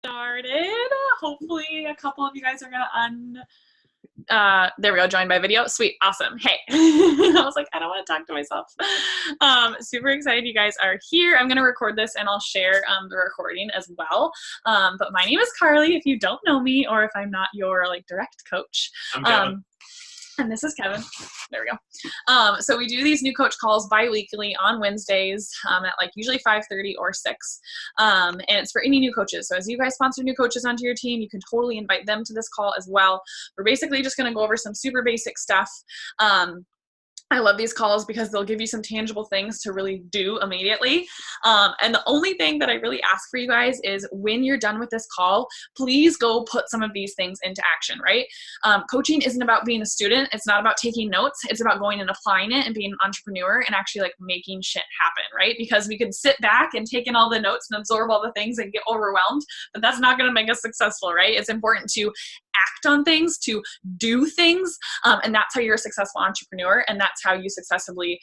Started. Hopefully a couple of you guys are gonna there we go, join by video. Sweet, awesome. Hey. I was like, I don't want to talk to myself. Super excited you guys are here. I'm gonna record this and I'll share the recording as well. But my name is Carly, if you don't know me or if I'm not your like direct coach. I'm Kevin. And this is Kevin. There we go. So we do these new coach calls bi-weekly on Wednesdays at like usually 5:30 or 6. And it's for any new coaches. So as you guys sponsor new coaches onto your team, you can totally invite them to this call as well. We're basically just going to go over some super basic stuff. I love these calls because they'll give you some tangible things to really do immediately. And the only thing that I really ask for you guys is when you're done with this call, please go put some of these things into action, right? Coaching isn't about being a student. It's not about taking notes. It's about going and applying it and being an entrepreneur and actually like making shit happen, right? Because we can sit back and take in all the notes and absorb all the things and get overwhelmed, but that's not going to make us successful, right? It's important to act on things, to do things, and that's how you're a successful entrepreneur, and that's how you successfully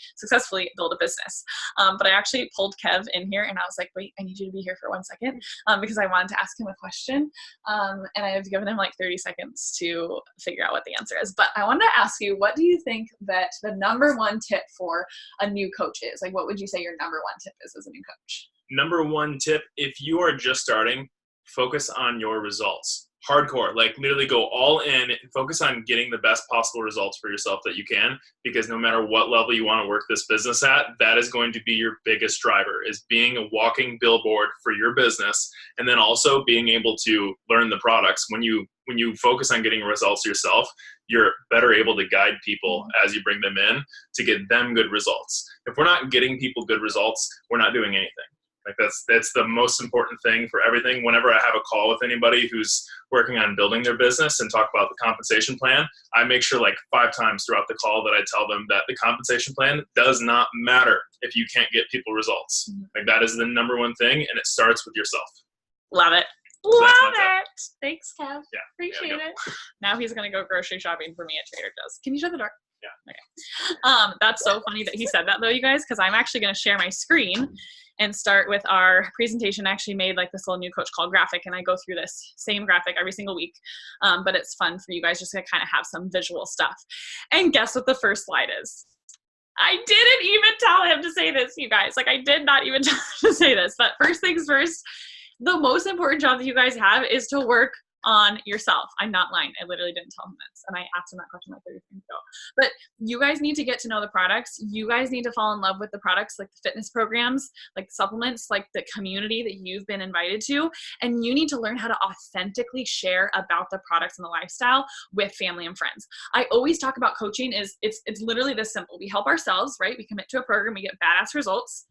build a business. But I actually pulled Kev in here, and I was like, wait, I need you to be here for 1 second, because I wanted to ask him a question, and I have given him like 30 seconds to figure out what the answer is. But I wanted to ask you, what do you think that the number one tip for a new coach is? Like, what would you say your number one tip is as a new coach? Number one tip, if you are just starting, focus on your results. Hardcore, like literally go all in and focus on getting the best possible results for yourself that you can, because no matter what level you want to work this business at, that is going to be your biggest driver, is being a walking billboard for your business, and then also being able to learn the products. When you focus on getting results yourself, you're better able to guide people as you bring them in to get them good results. If we're not getting people good results, we're not doing anything. Like that's the most important thing for everything. Whenever I have a call with anybody who's working on building their business and talk about the compensation plan, I make sure like 5 times throughout the call that I tell them that the compensation plan does not matter if you can't get people results. Like that is the number one thing, and it starts with yourself. Love it. So Love it. Thanks, Kev. Yeah. Appreciate it. Now he's going to go grocery shopping for me at Trader Joe's. Can you shut the door? Yeah. Okay. That's so funny that he said that though, you guys, because I'm actually going to share my screen and start with our presentation. I actually made like this little new coach call graphic, and I go through this same graphic every single week. But it's fun for you guys just to kind of have some visual stuff. And guess what the first slide is? I didn't even tell him to say this, you guys. Like I did not even tell him to say this. But first things first, the most important job that you guys have is to work on yourself. I'm not lying. I literally didn't tell him this, and I asked him that question like 30 seconds ago. But you guys need to get to know the products. You guys need to fall in love with the products, like the fitness programs, like the supplements, like the community that you've been invited to. And you need to learn how to authentically share about the products and the lifestyle with family and friends. I always talk about coaching is it's literally this simple. We help ourselves, right? We commit to a program, we get badass results.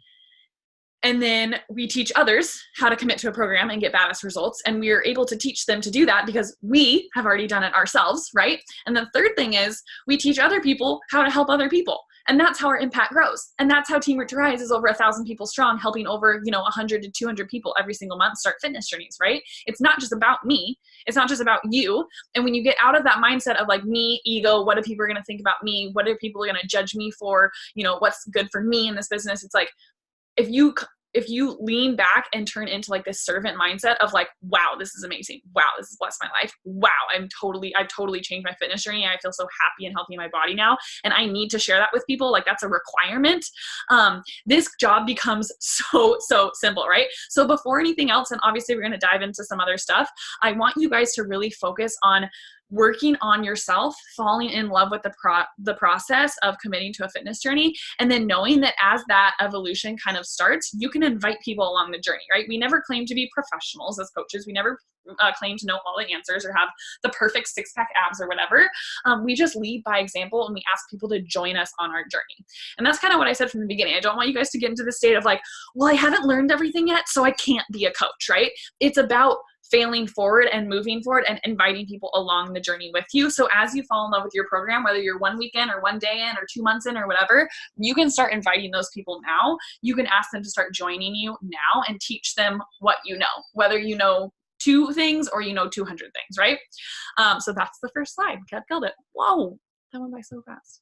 And then we teach others how to commit to a program and get badass results. And we are able to teach them to do that because we have already done it ourselves, right? And the third thing is we teach other people how to help other people. And that's how our impact grows. And that's how Team Root to Rise is over 1,000 people strong, helping over, 100 to 200 people every single month start fitness journeys, right? It's not just about me. It's not just about you. And when you get out of that mindset of like me, ego, what are people going to think about me? What are people going to judge me for? What's good for me in this business? It's like, if you lean back and turn into like this servant mindset of like, wow, this is amazing. Wow, this has blessed my life. Wow, I've totally changed my fitness journey. I feel so happy and healthy in my body now. And I need to share that with people. Like that's a requirement. This job becomes so simple, right? So before anything else, and obviously we're going to dive into some other stuff, I want you guys to really focus on working on yourself, falling in love with the process of committing to a fitness journey, and then knowing that as that evolution kind of starts, you can invite people along the journey, right? We never claim to be professionals as coaches. We never claim to know all the answers or have the perfect six-pack abs or whatever. We just lead by example, and we ask people to join us on our journey. And that's kind of what I said from the beginning. I don't want you guys to get into the state of like, well, I haven't learned everything yet, so I can't be a coach, right? It's about failing forward and moving forward and inviting people along the journey with you. So as you fall in love with your program, whether you're 1 week in or 1 day in or 2 months in or whatever, you can start inviting those people now. You can ask them to start joining you now and teach them what you know, whether you know 2 things or 200 things, right? So that's the first slide. Kev killed it. Whoa, that went by so fast.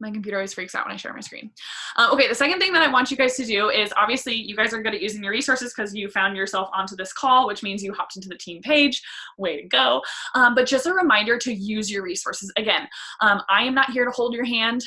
My computer always freaks out when I share my screen. Okay, the second thing that I want you guys to do is, obviously you guys are good at using your resources because you found yourself onto this call, which means you hopped into the team page. Way to go. But just a reminder to use your resources. Again, I am not here to hold your hand.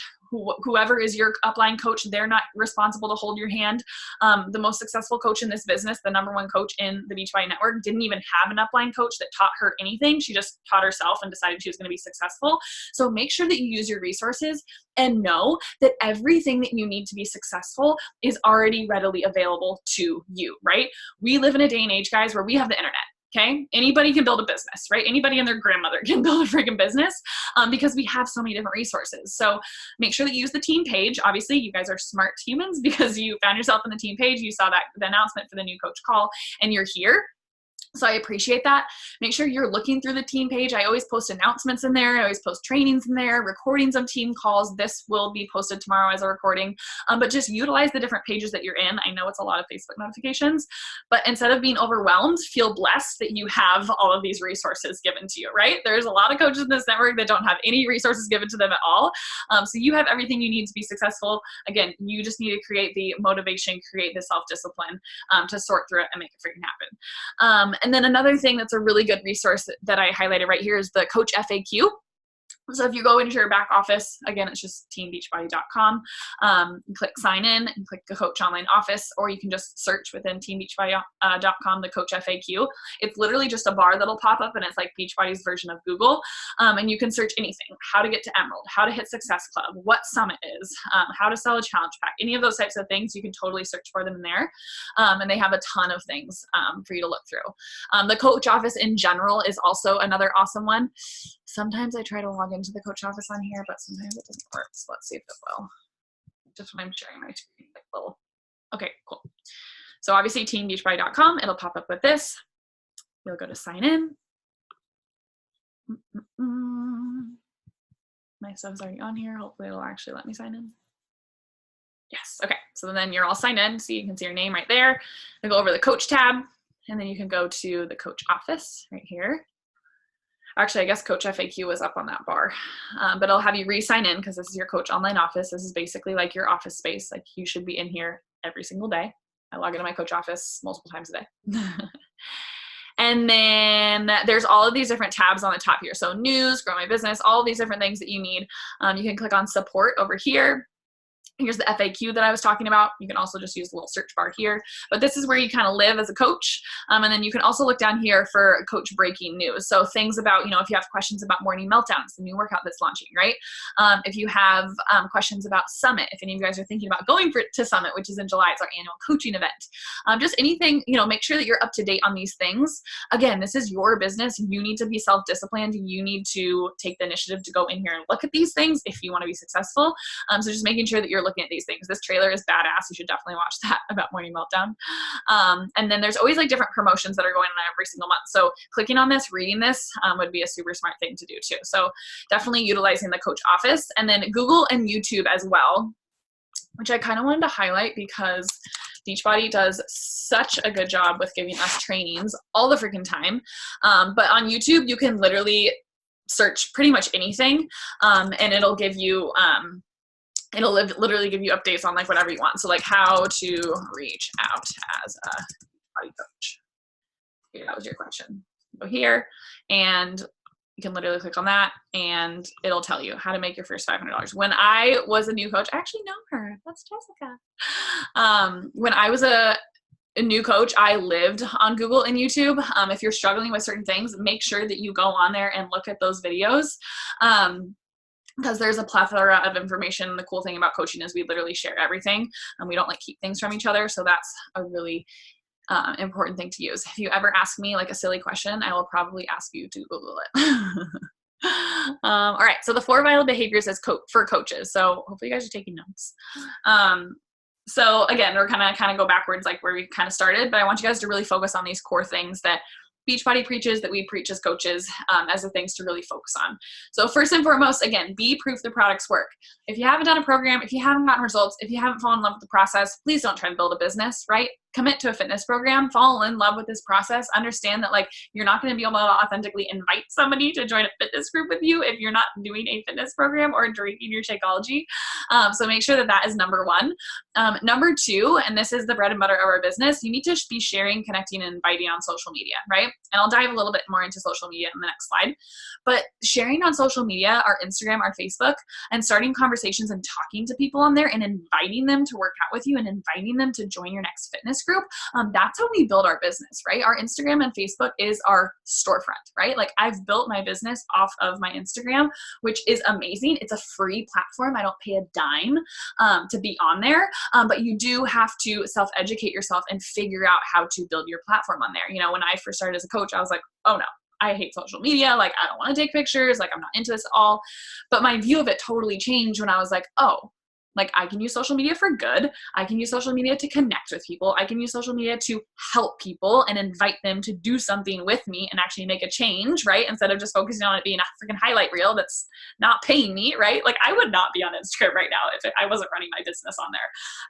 Whoever is your upline coach, they're not responsible to hold your hand. The most successful coach in this business, the #1 coach in the Beachbody Network, didn't even have an upline coach that taught her anything. She just taught herself and decided she was going to be successful. So make sure that you use your resources and know that everything that you need to be successful is already readily available to you, right? We live in a day and age, guys, where we have the internet. Okay, anybody can build a business, right? Anybody and their grandmother can build a freaking business because we have so many different resources. So make sure that you use the team page. Obviously, you guys are smart humans because you found yourself in the team page. You saw that the announcement for the new coach call, and you're here. So I appreciate that. Make sure you're looking through the team page. I always post announcements in there. I always post trainings in there, recordings of team calls. This will be posted tomorrow as a recording, but just utilize the different pages that you're in. I know it's a lot of Facebook notifications, but instead of being overwhelmed, feel blessed that you have all of these resources given to you, right? There's a lot of coaches in this network that don't have any resources given to them at all. So you have everything you need to be successful. Again, you just need to create the motivation, create the self-discipline to sort through it and make it freaking happen. And then another thing that's a really good resource that I highlighted right here is the Coach FAQ. So if you go into your back office, again, it's just teambeachbody.com. You click sign in and click the coach online office, or you can just search within teambeachbody.com the coach FAQ. It's literally just a bar that'll pop up, and it's like Beachbody's version of Google. And you can search anything: how to get to Emerald, how to hit Success Club, what Summit is, how to sell a challenge pack, any of those types of things. You can totally search for them in there. And they have a ton of things for you to look through. The coach office in general is also another awesome one. Sometimes I try to log into the coach office on here, but sometimes it doesn't work. So let's see if it will. Just when I'm sharing my screen, like little. Okay, cool. So obviously teambeachbody.com, it'll pop up with this. You'll go to sign in. My sub's already on here. Hopefully it'll actually let me sign in. Yes, okay. So then you're all signed in. So you can see your name right there. You go over the coach tab, and then you can go to the coach office right here. Actually, I guess Coach FAQ was up on that bar, but it'll have you re-sign in because this is your coach online office. This is basically like your office space. Like, you should be in here every single day. I log into my coach office multiple times a day. And then there's all of these different tabs on the top here. So news, grow my business, all of these different things that you need. You can click on support over here. Here's the FAQ that I was talking about. You can also just use the little search bar here, but this is where you kind of live as a coach. And then you can also look down here for coach breaking news. So things about, if you have questions about morning meltdowns, the new workout that's launching, right? If you have questions about Summit, if any of you guys are thinking about going to Summit, which is in July, it's our annual coaching event. Just anything, make sure that you're up to date on these things. Again, this is your business. You need to be self-disciplined. You need to take the initiative to go in here and look at these things if you want to be successful. So just making sure that you're looking at these things. This trailer is badass. You should definitely watch that about morning meltdown. And then there's always like different promotions that are going on every single month. So clicking on this, reading this would be a super smart thing to do too. So definitely utilizing the coach office, and then Google and YouTube as well, which I kind of wanted to highlight because Beachbody does such a good job with giving us trainings all the freaking time. But on YouTube, you can literally search pretty much anything, and it'll give you it'll literally give you updates on like whatever you want. So like how to reach out as a body coach. Okay, that was your question. Go here and you can literally click on that and it'll tell you how to make your first $500. When I was a new coach, I actually know her. That's Jessica. When I was a new coach, I lived on Google and YouTube. If you're struggling with certain things, make sure that you go on there and look at those videos. Because there's a plethora of information. The cool thing about coaching is we literally share everything and we don't like keep things from each other. So that's a really important thing to use. If you ever ask me like a silly question, I will probably ask you to Google it. All right. So the 4 vital behaviors as for coaches. So hopefully you guys are taking notes. So again, we're kind of go backwards, like where we kind of started, but I want you guys to really focus on these core things that Beachbody preaches, that we preach as coaches, as the things to really focus on. So first and foremost, again, be proof the products work. If you haven't done a program, if you haven't gotten results, if you haven't fallen in love with the process, please don't try and build a business, right? commit to a fitness program, fall in love with this process, understand that like you're not going to be able to authentically invite somebody to join a fitness group with you if you're not doing a fitness program or drinking your Shakeology. So make sure that that is number one. Number two, and this is the bread and butter of our business, you need to be sharing, connecting, and inviting on social media, right? And I'll dive a little bit more into social media in the next slide. But sharing on social media, our Instagram, our Facebook, and starting conversations and talking to people on there and inviting them to work out with you and inviting them to join your next fitness group, that's how we build our business, right? Our Instagram and Facebook is our storefront, right? Like I've built my business off of my Instagram, which is amazing. It's a free platform. I don't pay a dime to be on there, but you do have to self-educate yourself and figure out how to build your platform on there. You know, when I first started as a coach, I was like, oh no, I hate social media. Like, I don't want to take pictures. Like, I'm not into this at all. But my view of it totally changed when I was like, oh, like I can use social media for good. I can use social media to connect with people. I can use social media to help people and invite them to do something with me and actually make a change, right? Instead of just focusing on it being a freaking highlight reel that's not paying me, right? Like I would not be on Instagram right now if I wasn't running my business on there.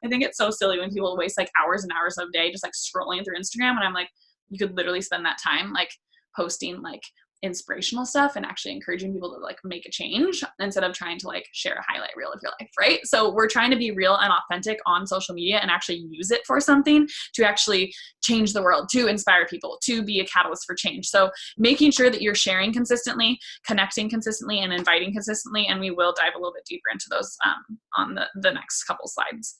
I think it's so silly when people waste like hours and hours of day just like scrolling through Instagram, and I'm like, you could literally spend that time like posting like inspirational stuff and actually encouraging people to like make a change instead of trying to like share a highlight reel of your life, right? So we're trying to be real and authentic on social media and actually use it for something to actually change the world, to inspire people, to be a catalyst for change. So making sure that you're sharing consistently, connecting consistently, and inviting consistently. And we will dive a little bit deeper into those on the next couple slides.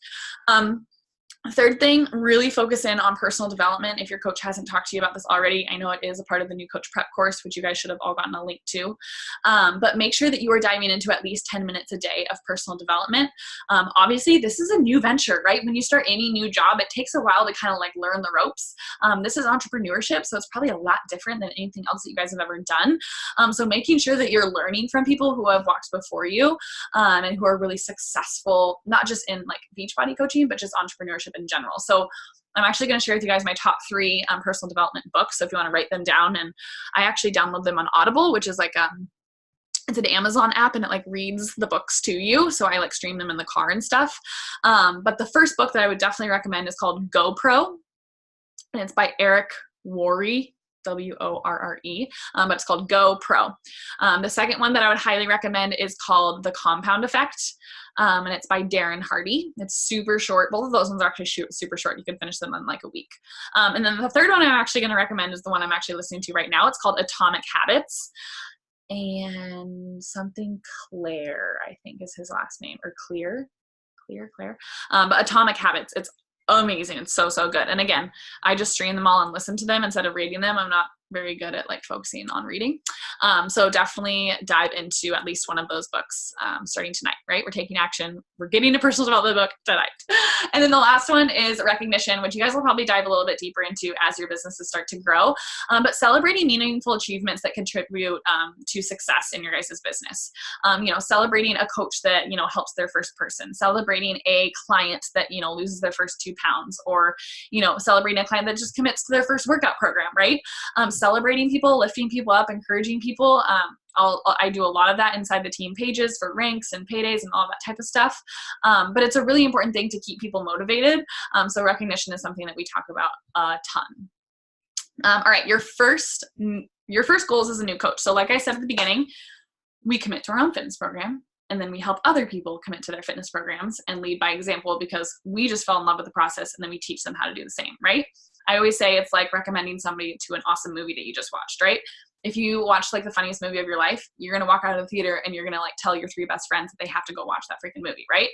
Third thing, really focus in on personal development. If your coach hasn't talked to you about this already, I know it is a part of the new coach prep course, which you guys should have all gotten a link to. But make sure that you are diving into at least 10 minutes a day of personal development. Obviously, this is a new venture, right? When you start any new job, it takes a while to kind of like learn the ropes. This is entrepreneurship, so it's probably a lot different than anything else that you guys have ever done. So making sure that you're learning from people who have walked before you and who are really successful, not just in like Beachbody coaching, but just entrepreneurship in general. So I'm actually going to share with you guys my top 3 personal development books. So if you want to write them down, and I actually download them on Audible, which is like it's an Amazon app, and it like reads the books to you. So I like stream them in the car and stuff. But the first book that I would definitely recommend is called GoPro, and it's by Eric Worre, Worre, but it's called GoPro. The second one that I would highly recommend is called The Compound Effect. And it's by Darren Hardy. It's super short. Both of those ones are actually super short. You can finish them in like a week. And then the third one I'm actually going to recommend is the one I'm actually listening to right now. It's called Atomic Habits. And something Claire, I think is his last name, or Claire. But Atomic Habits. It's amazing. It's so good. And again, I just stream them all and listen to them instead of reading them. I'm not very good at like focusing on reading. So definitely dive into at least one of those books starting tonight, right? We're taking action. We're getting a personal development book tonight. And then the last one is recognition, which you guys will probably dive a little bit deeper into as your businesses start to grow. But celebrating meaningful achievements that contribute to success in your guys' business. Celebrating a coach that, helps their first person, celebrating a client that, loses their first 2 pounds, or, celebrating a client that just commits to their first workout program, right? Celebrating people, lifting people up, encouraging people. I do a lot of that inside the team pages for ranks and paydays and all that type of stuff. But it's a really important thing to keep people motivated. So recognition is something that we talk about a ton. All right, your first goals as a new coach. So like I said at the beginning, we commit to our own fitness program, and then we help other people commit to their fitness programs and lead by example, because we just fell in love with the process, and then we teach them how to do the same, right? I always say it's like recommending somebody to an awesome movie that you just watched, right? If you watch like the funniest movie of your life, you're going to walk out of the theater and you're going to like tell your 3 best friends that they have to go watch that freaking movie, right?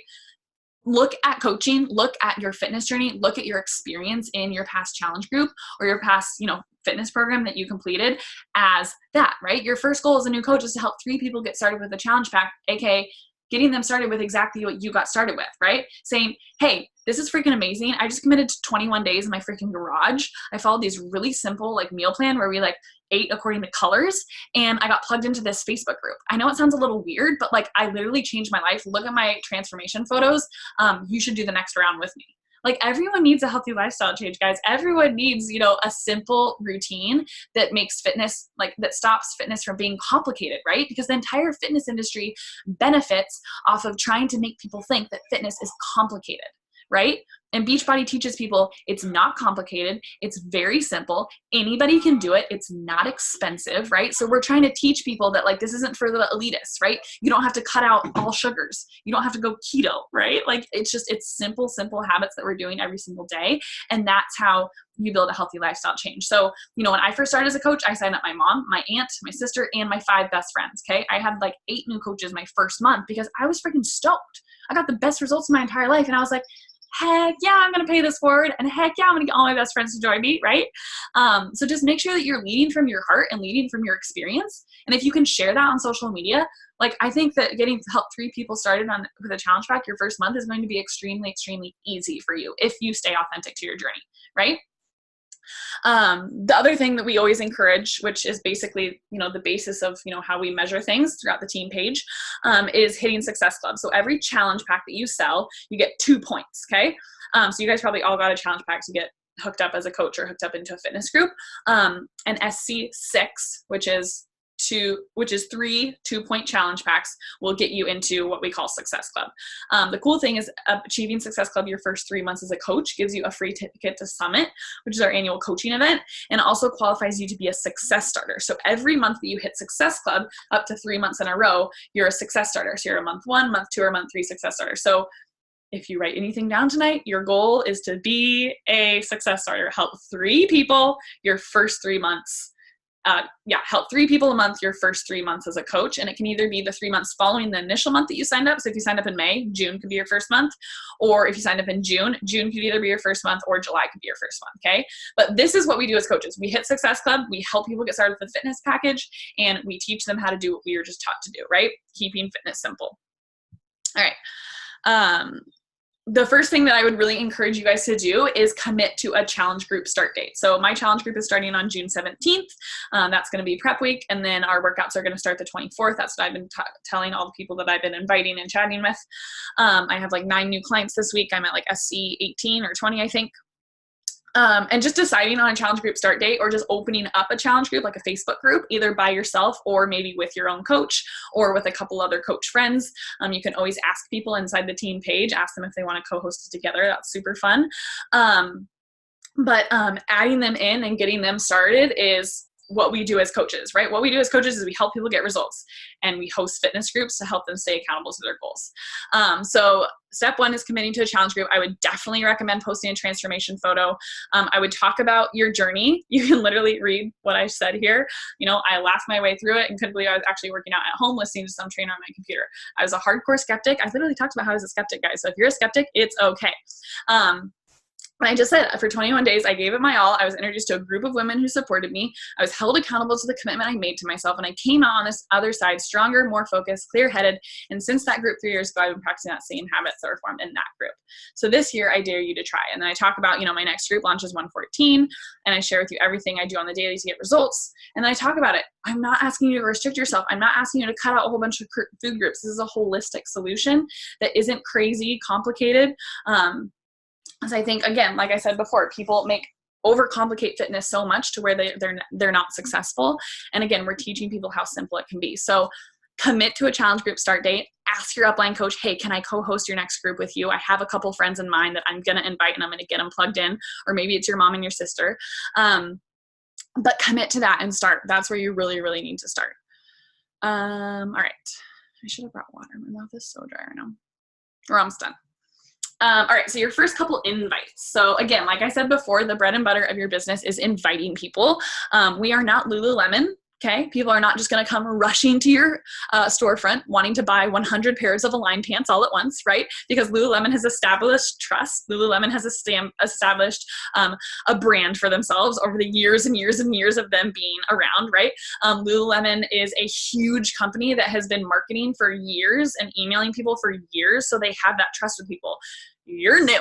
Look at coaching, look at your fitness journey, look at your experience in your past challenge group or your past, fitness program that you completed as that, right? Your first goal as a new coach is to help 3 people get started with the challenge pack, aka getting them started with exactly what you got started with, right? Saying, hey, this is freaking amazing. I just committed to 21 days in my freaking garage. I followed these really simple like meal plan where we like ate according to colors, and I got plugged into this Facebook group. I know it sounds a little weird, but like I literally changed my life. Look at my transformation photos. You should do the next round with me. Like everyone needs a healthy lifestyle change, guys. Everyone needs, a simple routine that makes fitness, that stops fitness from being complicated, right? Because the entire fitness industry benefits off of trying to make people think that fitness is complicated, right? And Beachbody teaches people it's not complicated. It's very simple. Anybody can do it. It's not expensive, right? So we're trying to teach people that like this isn't for the elitists, right? You don't have to cut out all sugars. You don't have to go keto, right? Like it's simple habits that we're doing every single day. And that's how you build a healthy lifestyle change. So, you know, when I first started as a coach, I signed up my mom, my aunt, my sister, and my 5 best friends. Okay. I had like 8 new coaches my first month because I was freaking stoked. I got the best results of my entire life. And I was like, heck yeah, I'm going to pay this forward. And heck yeah, I'm going to get all my best friends to join me, right? So just make sure that you're leading from your heart and leading from your experience. And if you can share that on social media, like I think that getting to help 3 people started with a challenge pack your first month is going to be extremely, extremely easy for you if you stay authentic to your journey, right? The other thing that we always encourage, which is basically, you know, the basis of, you know, how we measure things throughout the team page, is hitting Success Club. So every challenge pack that you sell, you get 2 points. Okay. So you guys probably all got a challenge pack to get hooked up as a coach or hooked up into a fitness group. And SC6, which is 3 2-point challenge packs, will get you into what we call Success Club. The cool thing is achieving Success Club your first 3 months as a coach gives you a free ticket to Summit, which is our annual coaching event, and also qualifies you to be a success starter. So every month that you hit Success Club up to 3 months in a row, you're a success starter. So you're a month 1, month 2, or month 3 success starter. So if you write anything down tonight, your goal is to be a success starter. Help 3 people your first 3 months. Help 3 people a month your first 3 months as a coach. And it can either be the 3 months following the initial month that you signed up. So if you signed up in May, June could be your first month. Or if you signed up in June could either be your first month or July could be your first month. Okay. But this is what we do as coaches. We hit Success Club. We help people get started with the fitness package, and we teach them how to do what we were just taught to do, right? Keeping fitness simple. All right. The first thing that I would really encourage you guys to do is commit to a challenge group start date. So my challenge group is starting on June 17th. That's going to be prep week. And then our workouts are going to start the 24th. That's what I've been telling all the people that I've been inviting and chatting with. I have like 9 new clients this week. I'm at like SC 18 or 20, I think. And just deciding on a challenge group start date, or just opening up a challenge group, like a Facebook group, either by yourself or maybe with your own coach or with a couple other coach friends. You can always ask people inside the team page, ask them if they want to co-host it together. That's super fun. But adding them in and getting them started is what we do as coaches, right? What we do as coaches is we help people get results, and we host fitness groups to help them stay accountable to their goals. So step 1 is committing to a challenge group. I would definitely recommend posting a transformation photo. I would talk about your journey. You can literally read what I said here. You know, I laughed my way through it and couldn't believe I was actually working out at home listening to some trainer on my computer. I was a hardcore skeptic. I literally talked about how I was a skeptic, guys. So if you're a skeptic, it's okay. And I just said, for 21 days, I gave it my all. I was introduced to a group of women who supported me. I was held accountable to the commitment I made to myself. And I came out on this other side stronger, more focused, clear-headed. And since that group 3 years ago, I've been practicing that same habits that were formed in that group. So this year, I dare you to try. And then I talk about, you know, my next group launches 114. And I share with you everything I do on the daily to get results. And then I talk about it. I'm not asking you to restrict yourself. I'm not asking you to cut out a whole bunch of food groups. This is a holistic solution that isn't crazy complicated. As I think, again, like I said before, people overcomplicate fitness so much to where they're not successful. And again, we're teaching people how simple it can be. So commit to a challenge group start date. Ask your upline coach, hey, can I co-host your next group with you? I have a couple friends in mind that I'm going to invite, and I'm going to get them plugged in. Or maybe it's your mom and your sister. But commit to that and start. That's where you really, really need to start. All right. I should have brought water. My mouth is so dry right now. We're almost done. All right, so your first couple invites. So again, like I said before, the bread and butter of your business is inviting people. We are not Lululemon, okay? People are not just gonna come rushing to your storefront wanting to buy 100 pairs of Align pants all at once, right? Because Lululemon has established trust. Lululemon has established a brand for themselves over the years and years and years of them being around, right? Lululemon is a huge company that has been marketing for years and emailing people for years, so they have that trust with people. You're new,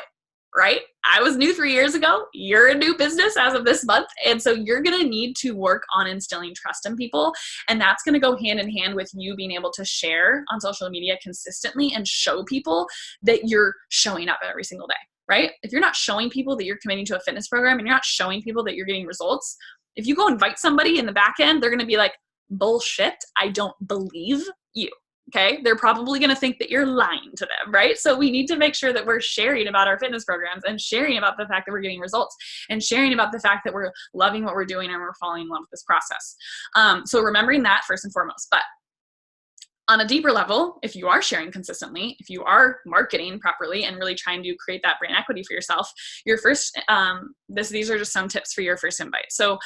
right? I was new 3 years ago. You're a new business as of this month. And so you're going to need to work on instilling trust in people. And that's going to go hand in hand with you being able to share on social media consistently and show people that you're showing up every single day, right? If you're not showing people that you're committing to a fitness program and you're not showing people that you're getting results, if you go invite somebody in the back end, they're going to be like, bullshit, I don't believe you. Okay. They're probably going to think that you're lying to them, right? So we need to make sure that we're sharing about our fitness programs and sharing about the fact that we're getting results and sharing about the fact that we're loving what we're doing and we're falling in love with this process. So remembering that first and foremost. But on a deeper level, if you are sharing consistently, if you are marketing properly and really trying to create that brand equity for yourself, your first, these are just some tips for your first invite. So,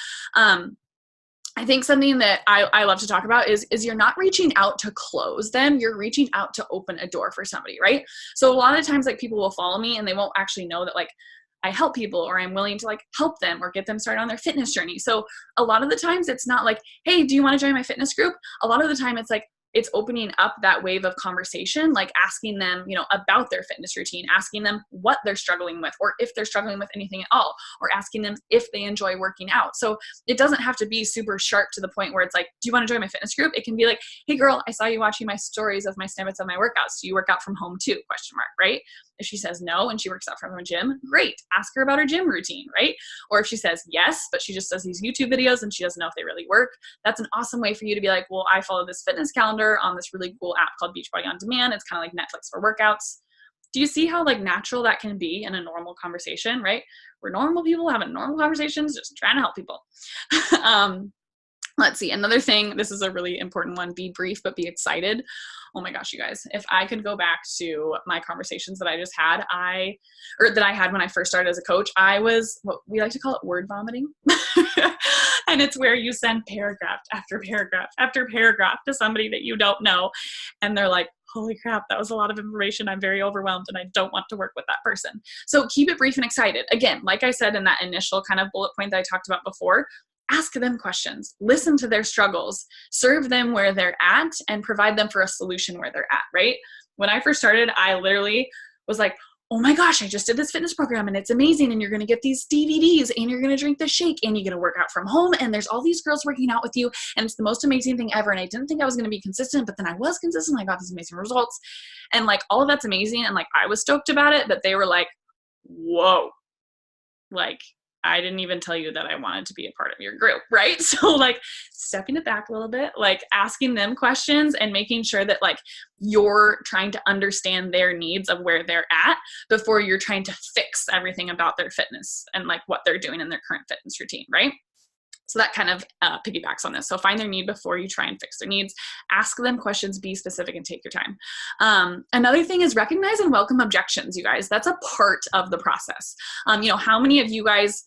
I think something that I love to talk about is you're not reaching out to close them. You're reaching out to open a door for somebody, right? So a lot of times, like, people will follow me and they won't actually know that, like, I help people or I'm willing to, like, help them or get them started on their fitness journey. So a lot of the times it's not like, hey, do you want to join my fitness group? A lot of the time it's like, it's opening up that wave of conversation, like asking them, about their fitness routine, asking them what they're struggling with, or if they're struggling with anything at all, or asking them if they enjoy working out. So it doesn't have to be super sharp to the point where it's like, do you want to join my fitness group? It can be like, hey girl, I saw you watching my stories of my snippets of my workouts. Do you work out from home too? ? Right? If she says no and she works out from a gym, great. Ask her about her gym routine, right? Or if she says yes, but she just does these YouTube videos and she doesn't know if they really work, that's an awesome way for you to be like, well, I follow this fitness calendar on this really cool app called Beachbody On Demand. It's kind of like Netflix for workouts. Do you see how, like, natural that can be in a normal conversation, right? We're normal people having normal conversations, just trying to help people. Let's see. Another thing, this is a really important one, be brief, but be excited. Oh my gosh, you guys, if I could go back to my conversations that I just had, that I had when I first started as a coach, I was what we like to call it word vomiting. And it's where you send paragraph after paragraph after paragraph to somebody that you don't know. And they're like, holy crap, that was a lot of information. I'm very overwhelmed and I don't want to work with that person. So keep it brief and excited. Again, like I said in that initial kind of bullet point that I talked about before, ask them questions, listen to their struggles, serve them where they're at, and provide them for a solution where they're at, right? When I first started, I literally was like, oh my gosh, I just did this fitness program and it's amazing. And you're going to get these DVDs and you're going to drink the shake and you're going to work out from home. And there's all these girls working out with you. And it's the most amazing thing ever. And I didn't think I was going to be consistent, but then I was consistent. I got these amazing results. And, like, all of that's amazing. And, like, I was stoked about it, but they were like, whoa, like, I didn't even tell you that I wanted to be a part of your group, right? So, like, stepping it back a little bit, like asking them questions and making sure that, like, you're trying to understand their needs of where they're at before you're trying to fix everything about their fitness and, like, what they're doing in their current fitness routine, right? So that kind of piggybacks on this. So find their need before you try and fix their needs. Ask them questions, be specific, and take your time. Another thing is recognize and welcome objections, you guys. That's a part of the process. How many of you guys,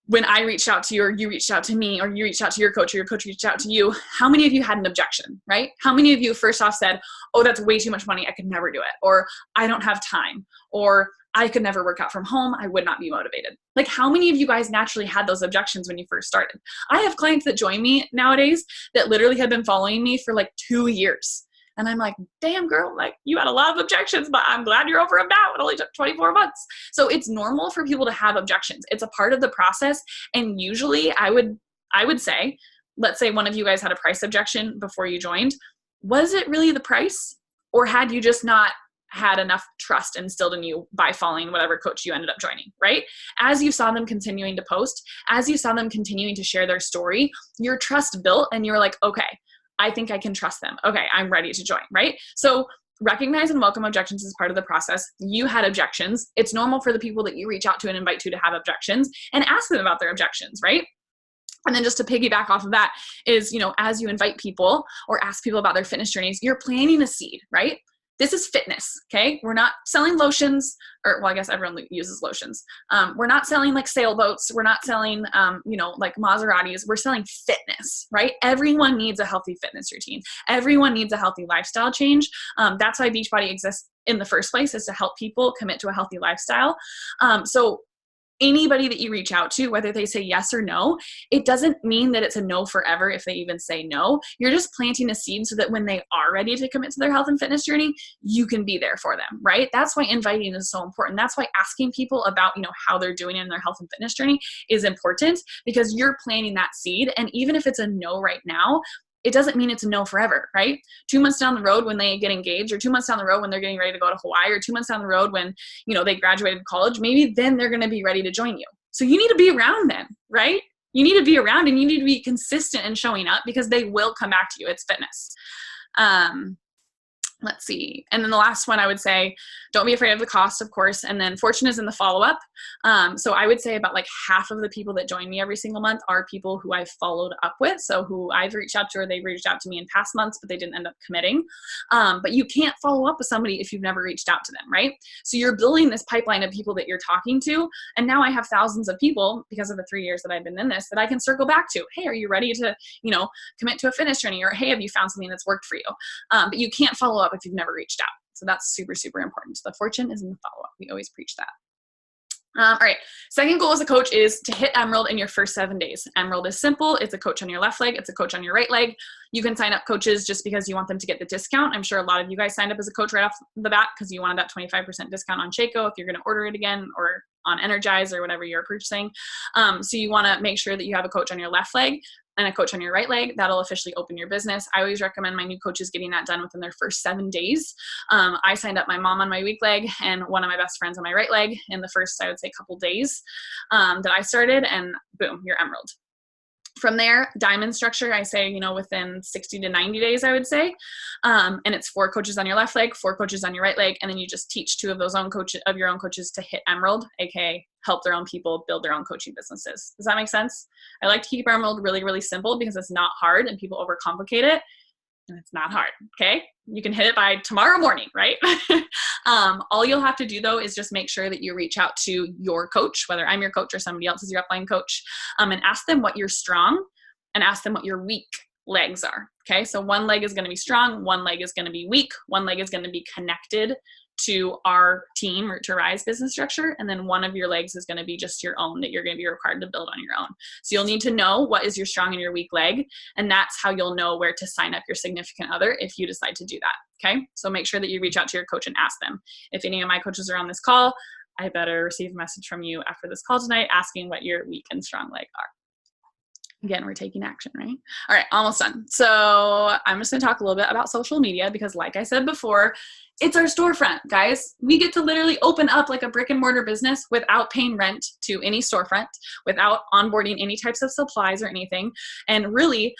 when I reached out to you, or you reached out to me, or you reached out to your coach, or your coach reached out to you, how many of you had an objection, right? How many of you first off said, oh, that's way too much money, I could never do it, or I don't have time, or I could never work out from home, I would not be motivated. Like, how many of you guys naturally had those objections when you first started? I have clients that join me nowadays that literally have been following me for like 2 years. And I'm like, damn girl, like, you had a lot of objections, but I'm glad you're over them now. It only took 24 months. So it's normal for people to have objections. It's a part of the process. And usually I would say, let's say one of you guys had a price objection before you joined. Was it really the price? Or had you just not had enough trust instilled in you by following whatever coach you ended up joining, right? As you saw them continuing to post, as you saw them continuing to share their story, your trust built and you were like, okay, I think I can trust them. Okay, I'm ready to join, right? So recognize and welcome objections as part of the process. You had objections. It's normal for the people that you reach out to and invite to have objections, and ask them about their objections, right? And then just to piggyback off of that is, as you invite people or ask people about their fitness journeys, you're planting a seed, right? This is fitness, okay? We're not selling lotions, or, well, I guess everyone uses lotions. We're not selling like sailboats. We're not selling, like Maseratis. We're selling fitness, right? Everyone needs a healthy fitness routine. Everyone needs a healthy lifestyle change. That's why Beachbody exists in the first place, is to help people commit to a healthy lifestyle. So anybody that you reach out to, whether they say yes or no, it doesn't mean that it's a no forever if they even say no. You're just planting a seed so that when they are ready to commit to their health and fitness journey, you can be there for them, right? That's why inviting is so important. That's why asking people about, how they're doing in their health and fitness journey is important, because you're planting that seed. And even if it's a no right now, it doesn't mean it's a no forever, right? 2 months down the road when they get engaged, or 2 months down the road when they're getting ready to go to Hawaii, or 2 months down the road when, they graduated college, maybe then they're going to be ready to join you. So you need to be around then, right? You need to be around and you need to be consistent in showing up, because they will come back to you. It's fitness. Let's see. And then the last one I would say, don't be afraid of the cost, of course. And then fortune is in the follow-up. So I would say about like half of the people that join me every single month are people who I've followed up with. So who I've reached out to, or they've reached out to me in past months, but they didn't end up committing. But you can't follow up with somebody if you've never reached out to them, right? So you're building this pipeline of people that you're talking to. And now I have thousands of people, because of the 3 years that I've been in this, that I can circle back to. Hey, are you ready to, commit to a fitness journey? Or hey, have you found something that's worked for you? But you can't follow up if you've never reached out. So that's super, super important. So the fortune is in the follow-up. We always preach that. All right. Second goal as a coach is to hit Emerald in your first 7 days. Emerald is simple. It's a coach on your left leg. It's a coach on your right leg. You can sign up coaches just because you want them to get the discount. I'm sure a lot of you guys signed up as a coach right off the bat because you wanted that 25% discount on Shaco if you're going to order it again, or on Energize or whatever you're purchasing. So you want to make sure that you have a coach on your left leg and a coach on your right leg. That'll officially open your business. I always recommend my new coaches getting that done within their first 7 days. I signed up my mom on my weak leg and one of my best friends on my right leg in the first, I would say, couple days that I started, and boom, you're Emerald. From there, diamond structure, I say, within 60 to 90 days, I would say. And it's 4 coaches on your left leg, 4 coaches on your right leg. And then you just teach 2 of those your own coaches to hit Emerald, AKA help their own people build their own coaching businesses. Does that make sense? I like to keep Emerald really, really simple because it's not hard and people overcomplicate it. And it's not hard, okay? You can hit it by tomorrow morning, right? All you'll have to do, though, is just make sure that you reach out to your coach, whether I'm your coach or somebody else is your upline coach, and ask them what you're strong and ask them what your weak legs are, okay? So one leg is going to be strong, one leg is going to be weak, one leg is going to be connected to our team or to Rise business structure, and then one of your legs is going to be just your own that you're going to be required to build on your own. So you'll need to know what is your strong and your weak leg, and that's how you'll know where to sign up your significant other if you decide to do that, okay? So make sure that you reach out to your coach and ask them. If any of my coaches are on this call, I better receive a message from you after this call tonight asking what your weak and strong leg are. Again, we're taking action, right? All right, almost done. So I'm just going to talk a little bit about social media because, like I said before, it's our storefront, guys. We get to literally open up like a brick and mortar business without paying rent to any storefront, without onboarding any types of supplies or anything. And really,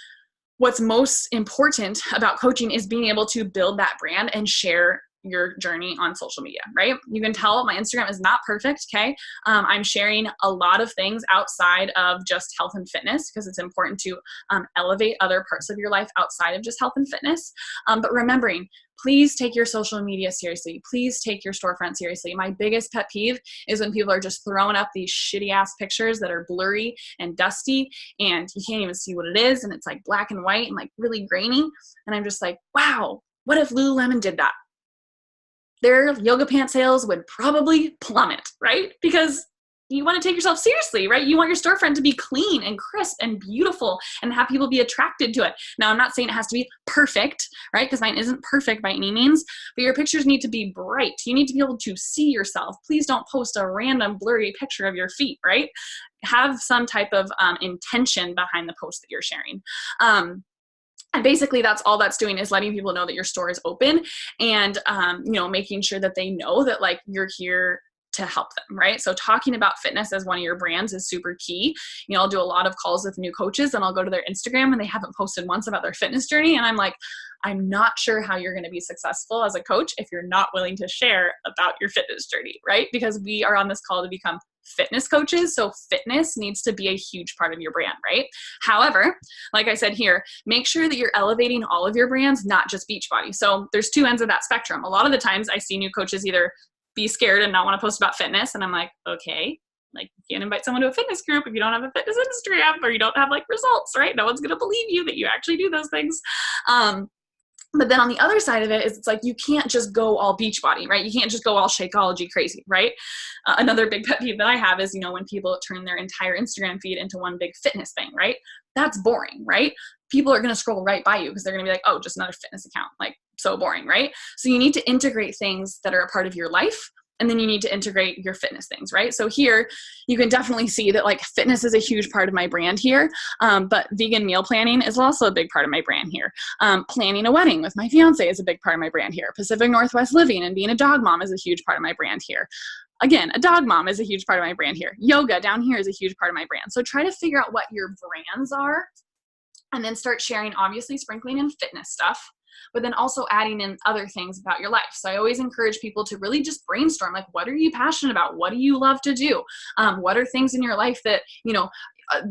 what's most important about coaching is being able to build that brand and share your journey on social media, right? You can tell my Instagram is not perfect, okay? I'm sharing a lot of things outside of just health and fitness because it's important to elevate other parts of your life outside of just health and fitness. But remembering, please take your social media seriously. Please take your storefront seriously. My biggest pet peeve is when people are just throwing up these shitty ass pictures that are blurry and dusty and you can't even see what it is. And it's like black and white and like really grainy. And I'm just like, wow, what if Lululemon did that? Their yoga pant sales would probably plummet, right? Because you want to take yourself seriously, right? You want your storefront to be clean and crisp and beautiful and have people be attracted to it. Now, I'm not saying it has to be perfect, right? Because mine isn't perfect by any means, but your pictures need to be bright. You need to be able to see yourself. Please don't post a random blurry picture of your feet, right? Have some type of intention behind the post that you're sharing. And basically that's all that's doing is letting people know that your store is open and, making sure that they know that like you're here to help them, right? So talking about fitness as one of your brands is super key. I'll do a lot of calls with new coaches and I'll go to their Instagram and they haven't posted once about their fitness journey. And I'm like, I'm not sure how you're going to be successful as a coach if you're not willing to share about your fitness journey, right? Because we are on this call to become fitness coaches. So fitness needs to be a huge part of your brand, right? However, like I said here, make sure that you're elevating all of your brands, not just Beachbody. So there's 2 ends of that spectrum. A lot of the times I see new coaches either be scared and not want to post about fitness. And I'm like, okay, like you can't invite someone to a fitness group if you don't have a fitness Instagram or you don't have like results, right? No one's going to believe you that you actually do those things. But then on the other side of it is it's like you can't just go all Beachbody, right? You can't just go all Shakeology crazy, right? Another big pet peeve that I have is, when people turn their entire Instagram feed into one big fitness thing, right? That's boring, right? People are going to scroll right by you because they're going to be like, oh, just another fitness account. Like, so boring, right? So you need to integrate things that are a part of your life. And then you need to integrate your fitness things, right? So here you can definitely see that like fitness is a huge part of my brand here. But vegan meal planning is also a big part of my brand here. Planning a wedding with my fiance is a big part of my brand here. Pacific Northwest living and being a dog mom is a huge part of my brand here. Again, a dog mom is a huge part of my brand here. Yoga down here is a huge part of my brand. So try to figure out what your brands are and then start sharing, obviously sprinkling in fitness stuff. but then also adding in other things about your life. So I always encourage people to really just brainstorm, like, what are you passionate about? What do you love to do? What are things in your life that,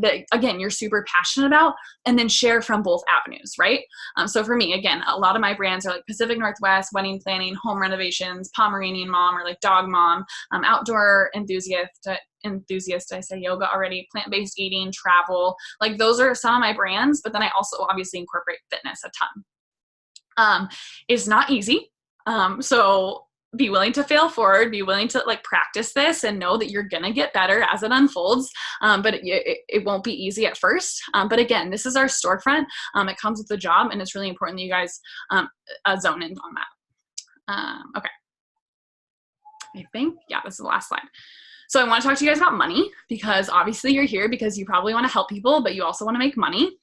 that again, you're super passionate about, and then share from both avenues, right? So for me, again, a lot of my brands are like Pacific Northwest, wedding planning, home renovations, Pomeranian mom, or like dog mom, outdoor enthusiast, I say yoga already, plant-based eating, travel, like those are some of my brands, but then I also obviously incorporate fitness a ton. It's not easy. So be willing to fail forward, be willing to like practice this and know that you're going to get better as it unfolds. But it won't be easy at first. But again, this is our storefront. It comes with the job, and it's really important that you guys zone in on that. Okay. I think, yeah, this is the last slide. So I want to talk to you guys about money, because obviously you're here because you probably want to help people, but you also want to make money.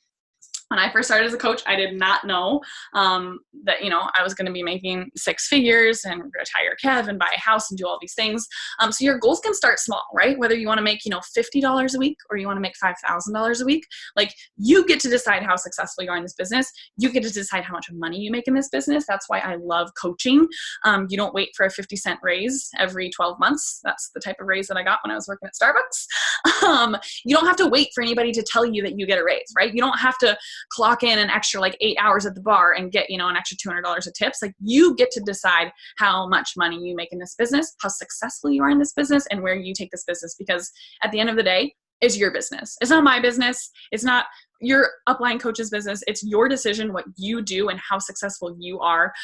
When I first started as a coach, I did not know that, I was going to be making six figures and retire Kev and buy a house and do all these things. So your goals can start small, right? Whether you want to make, $50 a week or you want to make $5,000 a week, like you get to decide how successful you are in this business. You get to decide how much money you make in this business. That's why I love coaching. You don't wait for a 50-cent raise every 12 months. That's the type of raise that I got when I was working at Starbucks. You don't have to wait for anybody to tell you that you get a raise, right? You don't have to clock in an extra like 8 hours at the bar and get, an extra $200 of tips. Like you get to decide how much money you make in this business, how successful you are in this business, and where you take this business, because at the end of the day, it's your business. It's not my business. It's not your upline coach's business. It's your decision what you do and how successful you are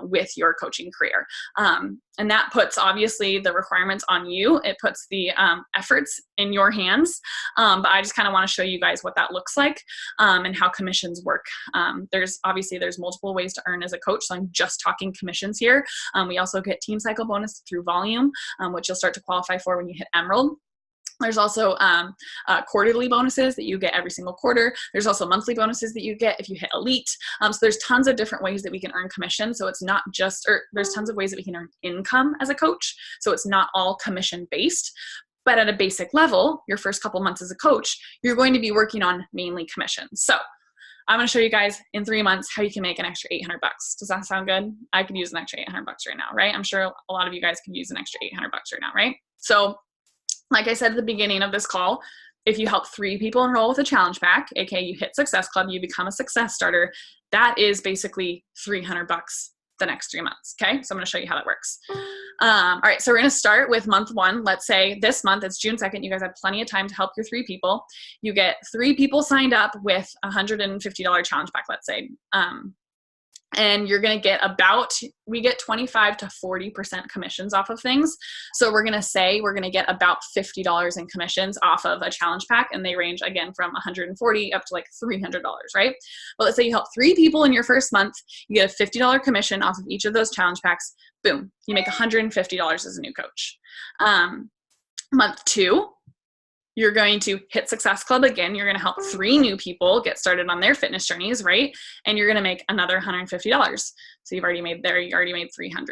with your coaching career. And that puts obviously the requirements on you. It puts the efforts in your hands. But I just kind of want to show you guys what that looks like and how commissions work. There's multiple ways to earn as a coach. So I'm just talking commissions here. We also get team cycle bonus through volume, which you'll start to qualify for when you hit Emerald. There's also quarterly bonuses that you get every single quarter. There's also monthly bonuses that you get if you hit Elite. So there's tons of different ways that we can earn commission. So it's not just, or there's tons of ways that we can earn income as a coach. So it's not all commission based. But at a basic level, your first couple months as a coach, you're going to be working on mainly commissions. So I'm going to show you guys in 3 months how you can make an extra $800. Does that sound good? I could use an extra $800 right now, right? I'm sure a lot of you guys could use an extra $800 right now, right? So like I said at the beginning of this call, if you help 3 people enroll with a challenge pack, aka you hit Success Club, you become a success starter, that is basically $300 the next 3 months. Okay, so I'm going to show you how that works. All right, so we're going to start with month 1. Let's say this month, it's June 2nd. You guys have plenty of time to help your 3 people. You get 3 people signed up with a $150 challenge pack, let's say. And you're going to get we get 25 to 40% commissions off of things. So we're going to get about $50 in commissions off of a challenge pack. And they range again from $140 up to like $300, right? Well, let's say you help 3 people in your first month, you get a $50 commission off of each of those challenge packs. Boom, you make $150 as a new coach. Month 2, you're going to hit Success Club again. You're going to help 3 new people get started on their fitness journeys, right? And you're going to make another $150. So you already made $300.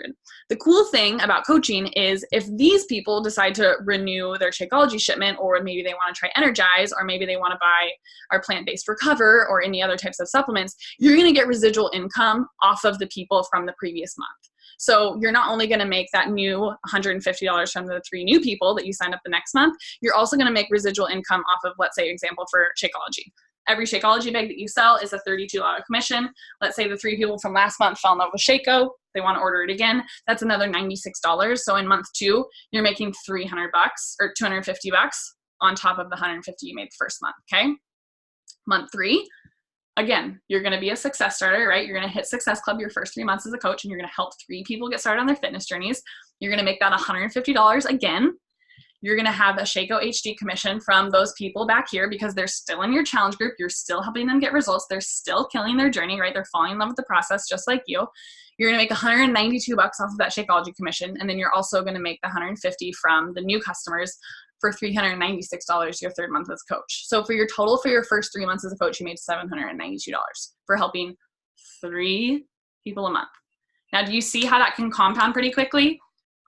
The cool thing about coaching is if these people decide to renew their Shakeology shipment, or maybe they want to try Energize, or maybe they want to buy our plant-based Recover or any other types of supplements, you're going to get residual income off of the people from the previous month. So you're not only going to make that new $150 from the 3 new people that you signed up the next month, you're also going to make residual income off of, let's say, example for Shakeology. Every Shakeology bag that you sell is a $32 commission. Let's say the 3 people from last month fell in love with Shako. They want to order it again. That's another $96. So in month 2, you're making $300 or $250 on top of the $150 you made the first month. Okay. Month 3. Again, you're going to be a success starter, right? You're going to hit Success Club your first 3 months as a coach, and you're going to help 3 people get started on their fitness journeys. You're going to make that $150 again. You're going to have a Shako HD commission from those people back here because they're still in your challenge group. You're still helping them get results. They're still killing their journey, right? They're falling in love with the process just like you. You're going to make $192 off of that Shakeology commission, and then you're also going to make the $150 from the new customers for $396 your 3rd month as a coach. So for your total for your first 3 months as a coach, you made $792 for helping 3 people a month. Now, do you see how that can compound pretty quickly?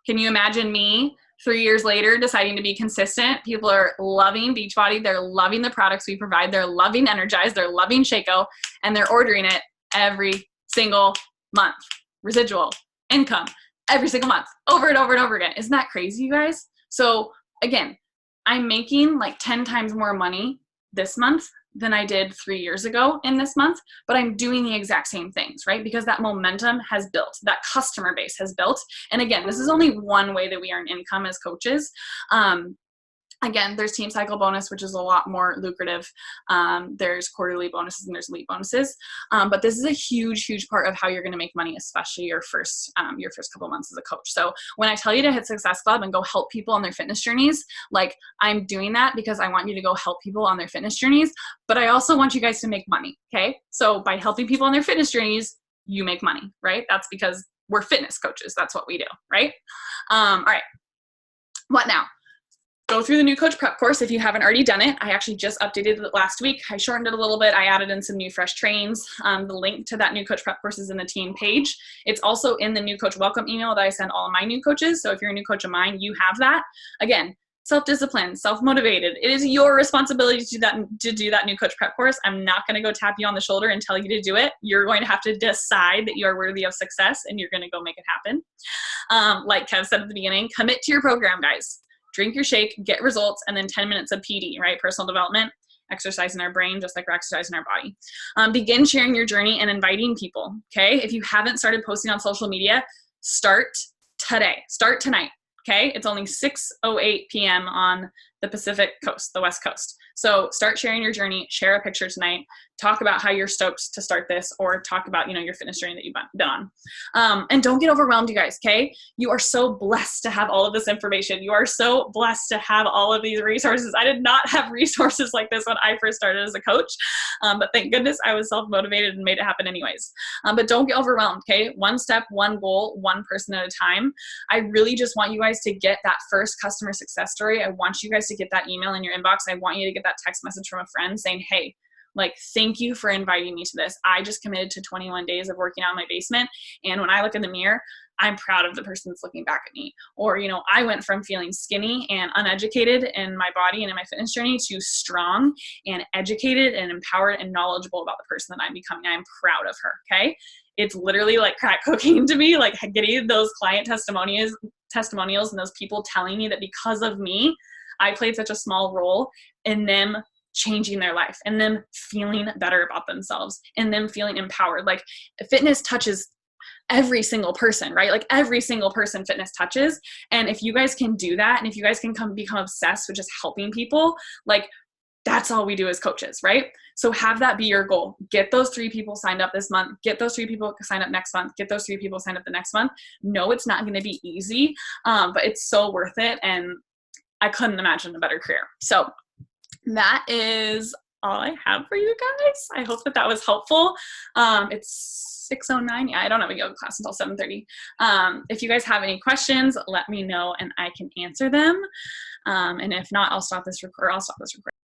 Can you imagine me 3 years later deciding to be consistent? People are loving Beachbody. They're loving the products we provide. They're loving Energize. They're loving Shako, and they're ordering it every single month, residual, income, every single month, over and over and over again. Isn't that crazy, you guys? So again, I'm making like 10 times more money this month than I did 3 years ago in this month, but I'm doing the exact same things, right? Because that momentum has built, that customer base has built. And again, this is only one way that we earn income as coaches. Again, there's team cycle bonus, which is a lot more lucrative. There's quarterly bonuses and there's elite bonuses. But this is a huge, huge part of how you're going to make money, especially your first couple months as a coach. So when I tell you to hit Success Club and go help people on their fitness journeys, like I'm doing that because I want you to go help people on their fitness journeys, but I also want you guys to make money. Okay. So by helping people on their fitness journeys, you make money, right? That's because we're fitness coaches. That's what we do, right? All right. What now? Go through the new coach prep course if you haven't already done it. I actually just updated it last week. I shortened it a little bit. I added in some new fresh trains. The link to that new coach prep course is in the team page. It's also in the new coach welcome email that I send all of my new coaches. So if you're a new coach of mine, you have that. Again, self-disciplined, self-motivated. It is your responsibility to do that new coach prep course. I'm not going to go tap you on the shoulder and tell you to do it. You're going to have to decide that you are worthy of success and you're going to go make it happen. Like Kev said at the beginning, commit to your program, guys. Drink your shake, get results, and then 10 minutes of PD, right? Personal development, exercise in our brain, just like we're exercising our body. Begin sharing your journey and inviting people, okay? If you haven't started posting on social media, start today. Start tonight, okay? It's only 6:08 p.m. on the Pacific Coast, the West Coast. So start sharing your journey, share a picture tonight, talk about how you're stoked to start this, or talk about, your fitness journey that you've been on. And don't get overwhelmed, you guys, okay? You are so blessed to have all of this information. You are so blessed to have all of these resources. I did not have resources like this when I first started as a coach, but thank goodness I was self-motivated and made it happen anyways. But don't get overwhelmed, okay? One step, one goal, one person at a time. I really just want you guys to get that first customer success story. I want you guys to get that email in your inbox. I want you to get that text message from a friend saying, hey, thank you for inviting me to this. I just committed to 21 days of working out in my basement. And when I look in the mirror, I'm proud of the person that's looking back at me. Or, I went from feeling skinny and uneducated in my body and in my fitness journey to strong and educated and empowered and knowledgeable about the person that I'm becoming. I'm proud of her. Okay. It's literally like crack cocaine to me, like getting those client testimonials and those people telling me that because of me, I played such a small role in them changing their life and them feeling better about themselves and them feeling empowered. Like fitness touches every single person, right? Like every single person fitness touches. And if you guys can do that, and if you guys can become obsessed with just helping people, like that's all we do as coaches, right? So have that be your goal. Get those 3 people signed up this month. Get those 3 people signed up next month. Get those 3 people signed up the next month. No, it's not going to be easy, but it's so worth it. And I couldn't imagine a better career. So that is all I have for you guys. I hope that was helpful. It's 6:09. Yeah, I don't have a yoga class until 7:30. If you guys have any questions, let me know and I can answer them. And if not, I'll stop this recording.